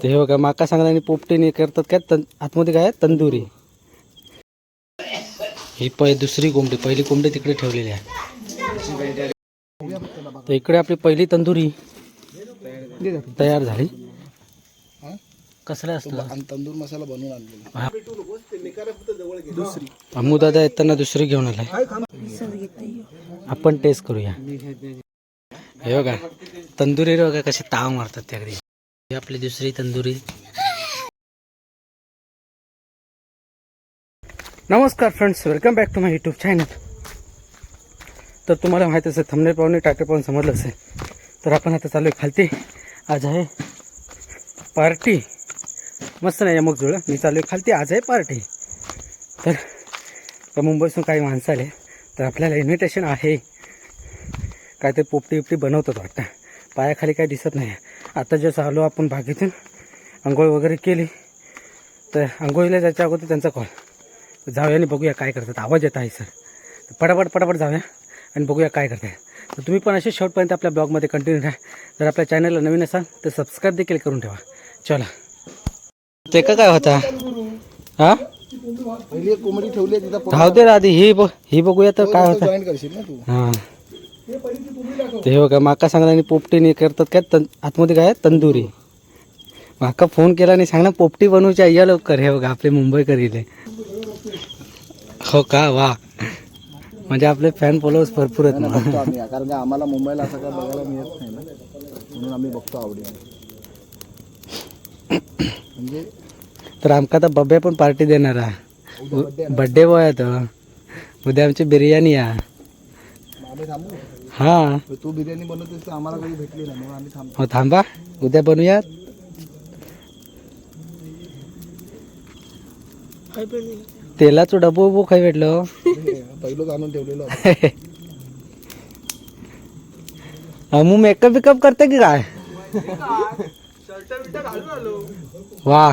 ते बघा माका सांगता आणि पोपटीने करतात काय आतमध्ये काय तंदुरी. ही दुसरी कोंबडी, पहिली कोंबडी तिकडे ठेवलेली आहे. तर इकडे आपली पहिली तंदुरी तयार झाली. कसला असतं तंदूर मसाला बनवून आणलेला. अम्मू दादा येताना दुसरी घेऊन आलाय. आपण टेस्ट करूया. हे बघा तंदुरी बघा कशी ताव मारतात त्या. ही आपली दुसरी तंदुरी. नमस्कार friends, welcome back to my YouTube channel. तर तुम्हाला माहीत असेल, थंबनेल पाहून टायटल पाहून समजलं असेल, तर आपण आता चालू आहे खालती. आज आहे पार्टी. मस्त नाही मग जुळं, मी चालू आहे खालती. आज आहे पार्टी. तर मुंबईतून काही माणसं आले, तर आपल्याला इन्व्हिटेशन आहे. काहीतरी पोपटी बिपटी बनवतात वाटतं. पायाखाली काही दिसत नाही. आता जसं आलो आपण बागेतून, आंघोळ वगैरे केली, तर आंघोळीला जायच्या अगोदर त्यांचा कॉल. जाऊया आणि बघूया काय करतात. आवाज येत आहे सर. तर पटापट जाऊया आणि बघूया काय करताय. तर तुम्ही पण असे शेवटपर्यंत आपल्या ब्लॉगमध्ये कंटिन्यू राहा. जर आपल्या चॅनलला नवीन असाल तर सबस्क्राईब देखील करून ठेवा. चला. ते काय होता हा पहिली कोंबडी ठेवली तिथं. राहू दे आधी ही बघूया तर काय होतं. जॉईन करशील ना तू. हां ते बघा माका सांगता आणि पोपटीने करतात काय आतमध्ये काय तंदुरी. माका फोन केला आणि सांग ना पोपटी बनवूची या लवकर. हे बघा आपले मुंबईकर इले. हो का, वा. म्हणजे आपले फॅन फॉलोअर्स भरपूर आहेत बघतो आम्ही, कारण का आम्हाला मुंबईला असं काय बघायला मिळत नाही ना, म्हणून आम्ही बघतो आवडीने. म्हणजे तर आमका तर बब्या पण पार्टी देणार आहे. बड्डे बॉय आहे तो. उद्या आमची बिर्याणी आहे. आम्ही थांबू. हां तू बिर्याणी बनवतेस तर आम्हाला कधी भेटली नाही, म्हणून आम्ही थांबतो. हो थांबा, उद्या बनवूया. तेलाचं डबो उभो खाई भेटलं. पहिलं आणून ठेवलेलं. अमू मेकअप बिकअप करते की काय. वा.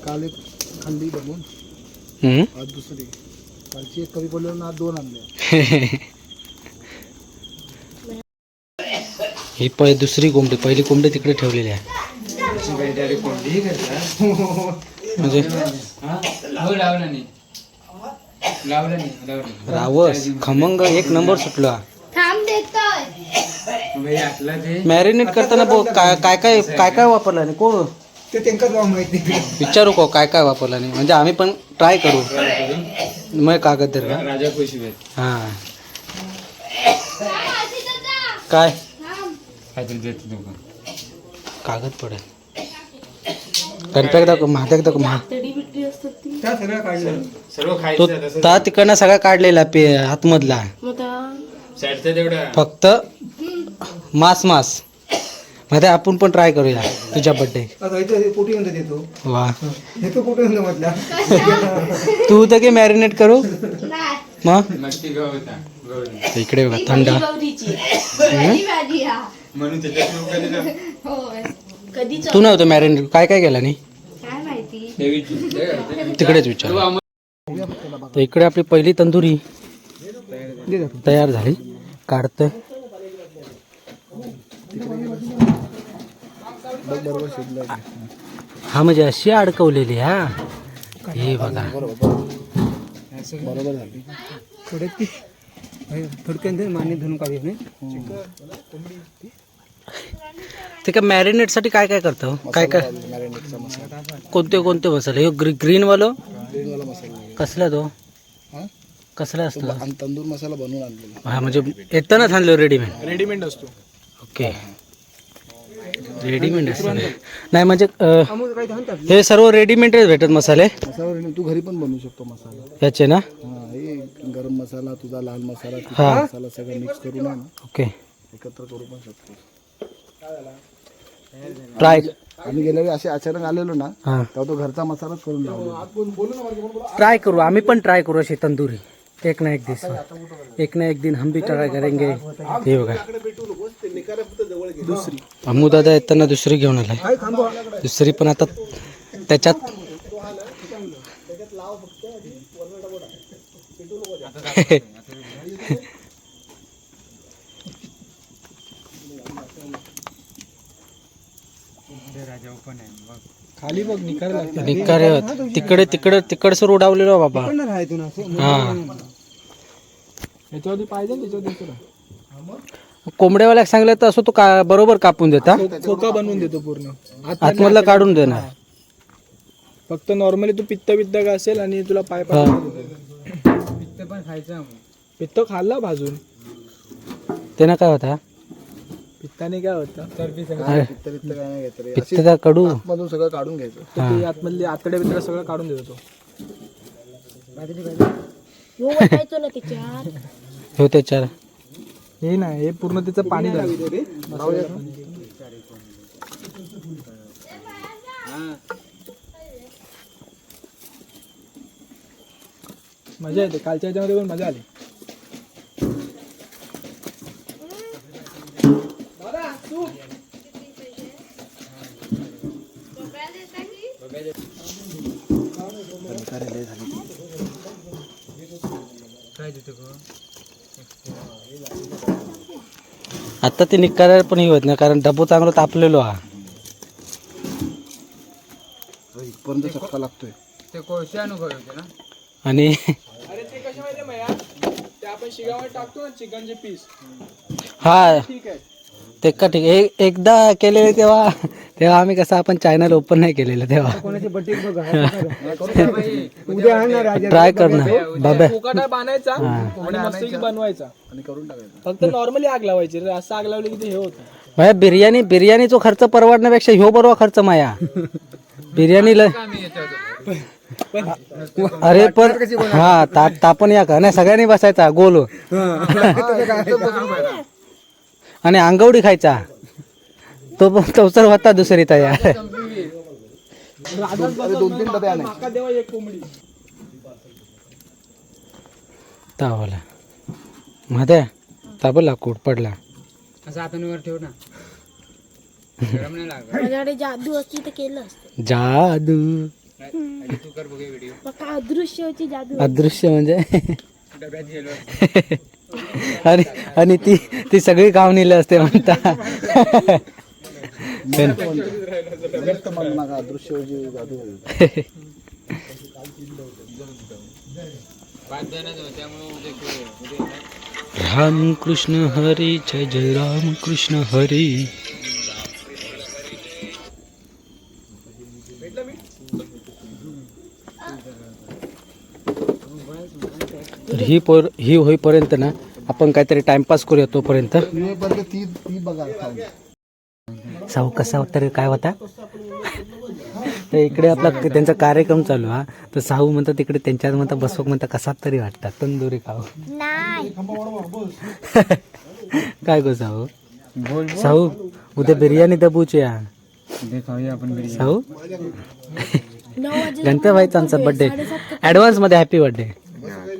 काल एक खाल्ली बनवून, आज दुसरी. कालची एक कमी पडली ना, आज दोन आणले. ही दुसरी कोंबडी, पहिली कोंबडी तिकडे ठेवलेली आहे. म्हणजे रावस खमंग एक नंबर सुटला. मॅरिनेट करताना काय काय काय काय वापरलं नाही कोण ते त्यांकाच माहिती. विचारू को काय काय वापरलं नाही, म्हणजे आम्ही पण ट्राय करू. मग कागद धर का. हां काय कागद पडेल. कणपॅक दाखव, महात्याक दाखव. तो ता तिकडनं सगळा काढलेला आतमधला, फक्त मास मध्ये. आपण पण ट्राय करूया तुझ्या बर्थडे. वा. तू तर की मॅरिनेट करू मग. इकडे बघा थंड. तू नव्हतं मॅरिनेट, काय काय केलं नाही तिकडेच विचार. तर इकडे आपली पहिली तंदुरी तयार झाली. काढतोय. हा म्हणजे अशी अडकवलेली. हा हे बघा बरोबर झाली. थोडक्यात माने धुवून काढूया. ते काय मॅरिनेट साठी काय काय करतो, काय काय कोणते मसाले. हे ग्रीन वाला कसला तो, कसला असतो. तंदूर मसाला बनवून आणलेला. हा म्हणजे येतं ना थांबलो रेडीमेड असतो. ओके, रेडीमेड असतो. नाही म्हणजे हे सर्व रेडीमेडच भेटत मसाले. तू घरी पण बनवू शकतो मसाला याचे ना. गरम मसाला, तुझा लाल मसाला, हा मसाला सगळं मिक्स करून ना ओके एकत्र करू पण शकतो. ट्राय. आम्ही गेल्या वेळी असे अचानक आलेलो ना, हां तेव्हा तो घरचा मसालाच करून लावला. ट्राय करू, आम्ही पण ट्राय करू अशी तंदुरी. एक ना एक दिवस, एक ना एक दिन हम भी ट्राय करेंगे. हे बघा अम्मू दादा येताना दुसरी घेऊन आलाय. दुसरी पण आता त्याच्यात खाली बघ निकार लागते निकार तिकडे तिकडे तिकडचं उडावलेलो बाबा. हा याच्यावरती पाहिजे ना, त्याच्यावर देतो ना. कोंबड्यावाल्याक सांगलं तर असं तो बरोबर कापून देता, खोका बनवून देतो पूर्ण. आतमधला काढून देणार. फक्त नॉर्मली तू पित्त का असेल आणि तुला पाय हा. पित्त पण खायचं. पित्त खाल्ला भाजून. त्यानं काय होता? पित्ताने काय होतं? अरे, पित्त कडू मधून सगळं काढून घ्यायचं. ते आतमधले आतड्या बितड्या सगळं काढून देतो तो. हो त्याच्यावर. हे नाही, हे पूर्ण त्याचं पाणी झालं. मजा येते. कालच्या ह्याच्यामध्ये पण मजा आली. आता ते निकाल पण होत नाही, कारण डबो चांगला तापलेलो हा. इथपर्यंत चटका लागतोय. ते कोळसे अनुभव होते ना. आणि अरे ते कशा माहिती माया, ते आपण शिगावर टाकतो ना चिकनचे पीस. हा ठीक आहे. ते का ठीक एकदा केलेले तेव्हा आम्ही कसं आपण चॅनल ओपन नाही केलेलं तेव्हा. ट्राय करणार बाबा. फुकटा बांधायचा आणि मस्तपैकी बनवायचा आणि करून टाकायचा. फक्त नॉर्मली आग लावायची रे. असं आग लावली की ते हे होतं. माया बिर्याणीचा खर्च परवडण्यापेक्षा ह्यो बरोबर खर्च माया. बिर्याणीला अरे पण हा तापण या का नाही, सगळ्यांनी बसायचा गोल आणि अंगवडी खायचा. तो पण तवसर होता दुसरी तयार. 2-3 डबे आणायचे. तावला मध्ये ताबला कोट पडला. असं हातांवर ठेव ना. गरम नाही लागत. माझ्याकडे जादू असती तर केलं असतं. जादू आणि तू कर बघे व्हिडिओ. पक्का अदृश्यची जादू. अदृश्य म्हणजे डब्यात गेलो. आणि ती सगळी काम नेले असते म्हणता. राम कृष्ण हरी जय जय राम कृष्ण हरी. तर ही होईपर्यंत ना आपण काहीतरी टाइमपास करूया तोपर्यंत. साऊ कसा तरी काय होता तर इकडे आपला त्यांचा कार्यक्रम चालू हा. तर साऊ म्हणतात तिकडे त्यांच्यात म्हणतात बसवक म्हणतात कसा तरी वाटतात तंदुरी खाऊ. नाही. काय गो साऊ? साऊ उद्या बिर्याणी दबूची हा. खाऊया आपण बिर्याणी. साऊ गणपतीचा आमचा बर्थडे ऍडव्हान्स मध्ये हॅपी बर्थडे.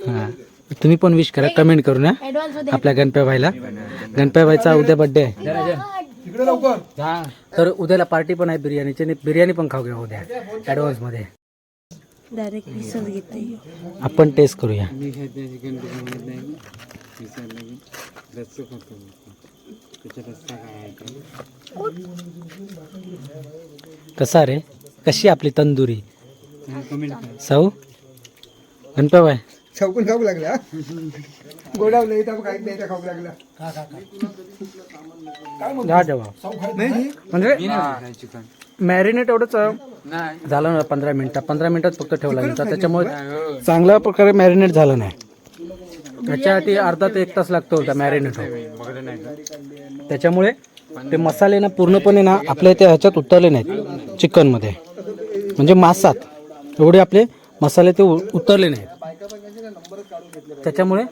हा तुम्ही पण विश करा, कमेंट करून ना आपल्या गणपतीला. गणपतीचा उद्या बर्थडे आहे. तर उद्याला पार्टी पण आहे बिर्याणीची आणि बिर्याणी पण खाऊ घ्या उद्या ऍडव्हान्स मध्ये. डायरेक्ट विसर घेते. आपण टेस्ट करूया. कसा रे, कशी आपली तंदुरी साऊ? गणपती चौकून खाऊ लागला. गोडावलं खाऊ लागला. म्हणजे मॅरिनेट एवढंच झालं ना 15 मिनिटात फक्त ठेवला गेला. त्याच्यामुळे चांगल्या प्रकारे मॅरिनेट झालं नाही. त्याच्यासाठी अर्धा ते 1 तास लागतो होता मॅरिनेट. त्याच्यामुळे ते मसाले ना पूर्णपणे ना आपल्या ते ह्याच्यात उतरले नाहीत चिकनमध्ये, म्हणजे मांसात एवढे आपले मसाले ते उतरले नाहीत. त्याच्यामुळे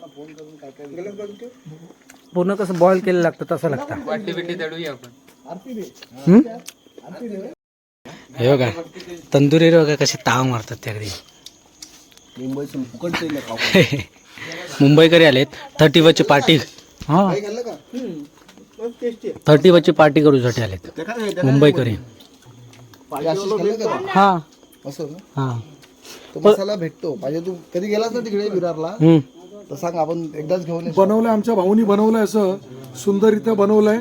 पूर्ण कसं बॉईल केलं लागतं तसं लागतं. वाटी बिटी दडूया आपण. हे बघा तंदुरी बघा कशी ताव मारतात त्याकडे. मुंबईकरी आलेत 30ची पार्टी. हा 30ची पार्टी करूसाठी आलेत मुंबईकरी. हा असं हा तो मसाला भेटतो पाहिजे. तू कधी गेलास ना तिकडे विरारला, तर सांग, आपण एकदाच घेऊन येऊ. बनवलंय, आमच्या भाऊनी बनवलंय, असं सुंदररित्या बनवलंय.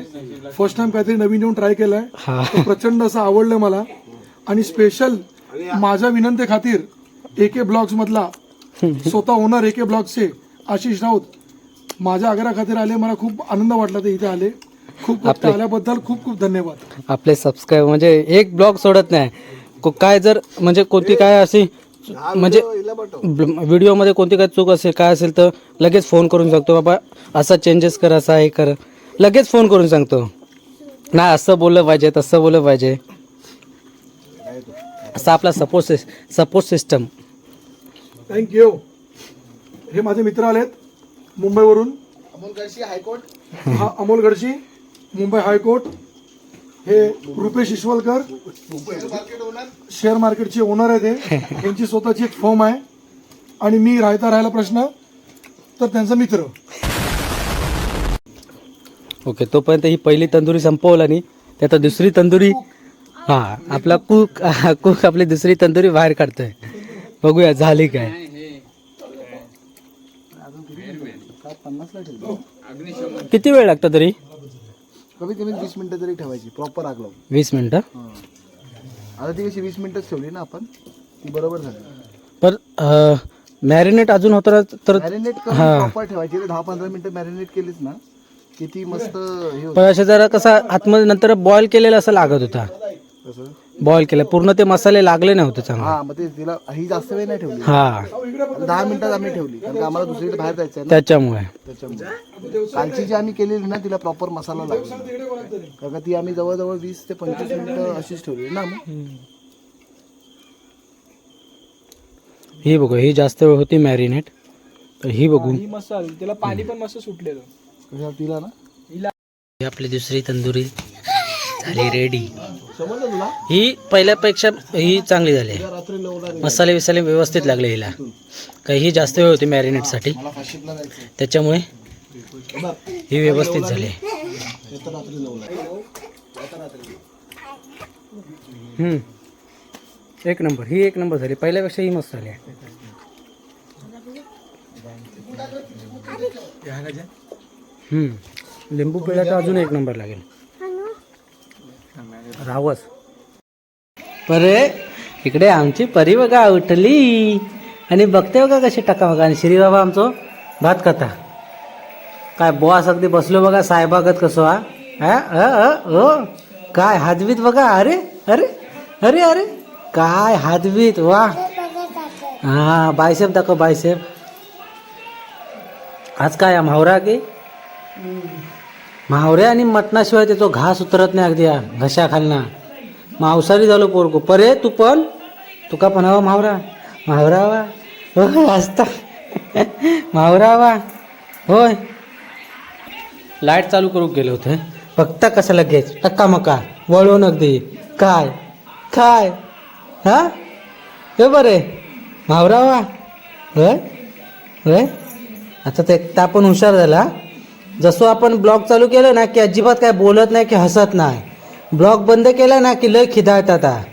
फर्स्ट टाइम काहीतरी नवीन येऊन ट्राय केलंय. तर प्रचंड असं आवडलं मला. आणि स्पेशल माझ्या विनंती खातीर AK ब्लॉग्स मधला स्वतः ओनर AK ब्लॉग्सचे आशिष राऊत माझ्या आग्रा खातीर आले. मला खूप आनंद वाटला ते इथे आले. खूप आल्याबद्दल खूप खूप धन्यवाद. आपले सबस्क्राईब म्हणजे एक ब्लॉग सोडत नाही. काय जर म्हणजे कोणती काय अशी म्हणजे व्हिडिओमध्ये कोणती काय चूक असेल काय असेल तर लगेच फोन करून सांगतो, बाबा असा चेंजेस कर, असा हे कर, लगेच फोन करून सांगतो. नाही असं बोललं पाहिजे, तसं बोललं पाहिजे, असा आपला सपोर्ट सिस्टम. थँक्यू. हे माझे मित्र आलेत मुंबईवरून. अमोल गडशी हायकोर्ट. हा अमोल गडशी, मुंबई हायकोर्ट. हे रुपेश ईश्वलकर, शेअर मार्केटचे ओनर आहे ते. यांची स्वतःची एक फर्म आहे. आणि मी राहायला प्रश्न तर त्यांचा मित्र. ओके, तोपर्यंत ही पहिली तंदुरी संपवला आणि आता दुसरी तंदुरी, हा आपला कुक आपली दुसरी तंदुरी बाहेर काढतोय. बघूया झाली काय. किती वेळ लागतो तरी? कमीत कमी 20 मिनिटं तरी ठेवायची, प्रॉपर आग लावून. 20 मिनिटं. आता ती कशी 20 मिनिटच ठेवली ना आपण, ती बरोबर झाली. पर मॅरिनेट अजून होतं तर मॅरिनेट करून प्रॉपर ठेवायची. 10-15 मिनिटं मॅरिनेट केलीच ना की ती मस्त हे होतं. पण असं जरा कसा आतमध्ये नंतर बॉईल केलेला असं लागत होता. कसं? बॉईल केलं पूर्ण ते मसाले लागले नव्हते चांगले. हा, मग ते तिला ही जास्त वेळ नाही ठेवली. हा 10 मिनिटात आम्ही ठेवली, कारण का आम्हाला दुसरीकडे बाहेर जायचं आहे ना. त्याच्यामुळे त्याच्यामुळे कालची जी आम्ही केलेली ना तिला प्रॉपर मसाला लागला, कारण का ती आम्ही जवळजवळ 20 ते 25 मिनिटं अशीच ठेवली ना. मग ही बघू, ही जास्त वेळ होती मॅरिनेट. तर ही बघू, त्याला पाणी पण मस्त सुटलेलं. कशा तिला ना ही आपली दुसरी तंदुरी झाली रेडी. समजलं तुला? ही पहिल्यापेक्षा ही चांगली झाली. रात्री 9ला मसाले विसाले व्यवस्थित लागले हिला. काही ही जास्त वेळ होती मॅरिनेटसाठी, मला फाशीतला जायचं. त्याच्यामुळे ही व्यवस्थित झाली. येतं रात्री 9ला. एक नंबर, ही एक नंबर झाली. पहिल्यापेक्षा ही मस्त झाली. लिंबू पिळा तर अजून एक नंबर लागेल. रावस परे इकडे आमची परी बघा उठली आणि बघते बघा कशी टका बघा. आणि श्री बाबा आमचं भात खाता काय बॉस अगदी बसलो बघा साहेबागत कसं. हो काय हातवीत बघा. अरे अरे अरे अरे काय हातवीत. वा हा बायसेप दाखव बायसेप. आज काय म्हावरा की म्हावऱ्या आणि मटणाशिवाय त्याचा घास उतरत नाही अगदी घशा खालना. मांसाहारी झालो पोरगो. परे तू पण तुका पण हवा म्हावरा. म्हावरा वा होय असता म्हावरा वा होय. लाईट चालू करू गेले होते फक्त कसं लगेच टक्का मका वळून अगदी काय काय हा हे बरे म्हावरा वा होय होय. आता ते एकटा पण हुशार झाला. जसं आपण ब्लॉग चालू केलं ना की अजिबात काय बोलत नाही की हसत नाही. ब्लॉग बंद केला ना की लय खिदाळतात.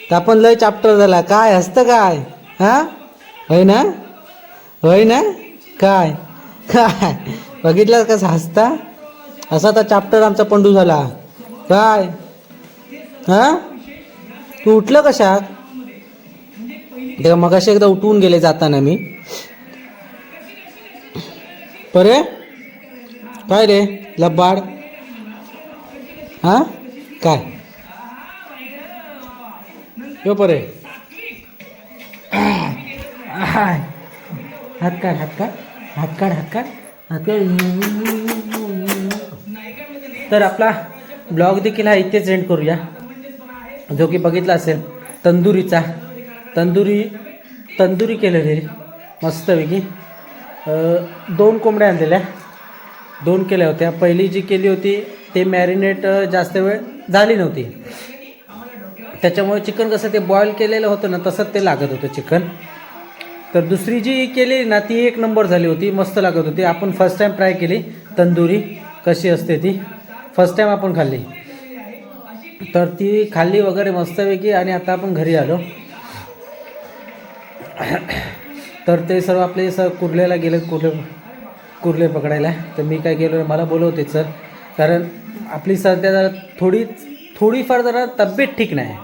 तर आपण लय चॅप्टर झाला. काय हसतं काय हा होय ना होय ना काय काय बघितलं कसं हसता. असा तर चॅप्टर आमचा पंडू झाला. काय हा तू उठलं कशात. तेव्हा मगाशी एकदा उठवून गेले जाताना मी. परे काय रे लब्बाड हा काय यो परे हात काढ हात काढ हात काढ हात काढ हात काढ. तर आपला ब्लॉग देखील हा इथेच एंड करूया. जो की बघितला असेल तंदुरीचा तंदुरी केलेली मस्तपैकी. 2 कोंबड्या आणलेल्या 2 केल्या होत्या. पहिली जी केली होती ते मॅरिनेट जास्त वेळ झाली नव्हती. त्याच्यामुळे चिकन कसं ते बॉईल केलेलं होतं ना तसंच ते लागत होतं चिकन. तर दुसरी जी केली ना ती एक नंबर झाली होती. मस्त लागत होती. आपण फर्स्ट टाईम ट्राय केली तंदुरी कशी असते ती. फर्स्ट टाईम आपण खाल्ली. तर ती खाल्ली वगैरे मस्तपैकी. आणि आता आपण घरी आलो. तर ते सर्व आपले कुर्ल्याला गेले कुर्ले पकडायला. तर मी काय गेलो, मला बोलवते सर, कारण आपली सध्या जरा थोडीफार जरा तब्येत ठीक नाही.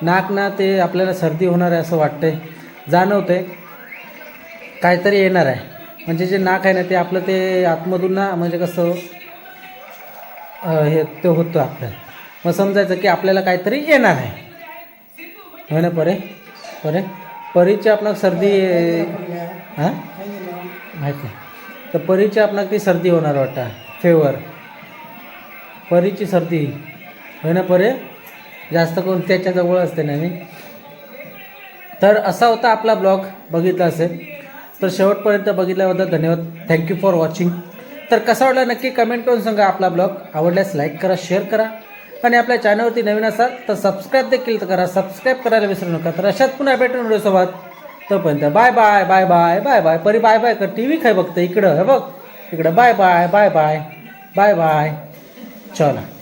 नाक ना ते आपल्याला सर्दी होणार आहे असं वाटतंय, जाणवतं आहे काहीतरी येणार आहे. म्हणजे जे नाक आहे ना ते आपलं ते आतमधून ना म्हणजे कसं हे ते होतं आपल्याला, मग समजायचं की आपल्याला काहीतरी येणार आहे. हो ना परीची आपणाक सर्दी हां माहीत नाही. तर परीची आपणाक ती सर्दी होणार वाटतं, फेवर परीची सर्दी होय ना परे, जास्त करून त्याच्याजवळ असते ना मी. तर असा होता आपला ब्लॉग, बघितला असेल तर शेवटपर्यंत बघितल्याबद्दल धन्यवाद. Thank you for watching. तर कसा वाटला नक्की कमेंट करून सांगा. आपला ब्लॉग आवडल्यास लाईक करा, शेअर करा आणि आपल्या चॅनलवरती नवीन असाल तर सबस्क्राईब देखील करा. सबस्क्राईब करायला विसरू नका. तर अशात पुन्हा भेटून व्हिडिओसोबत. तोपर्यंत bye bye bye bye bye bye. Pari bye bye कर, टी व्ही काय बघतं इकडं, हे बघ इकडं. Bye bye bye bye bye bye. चला.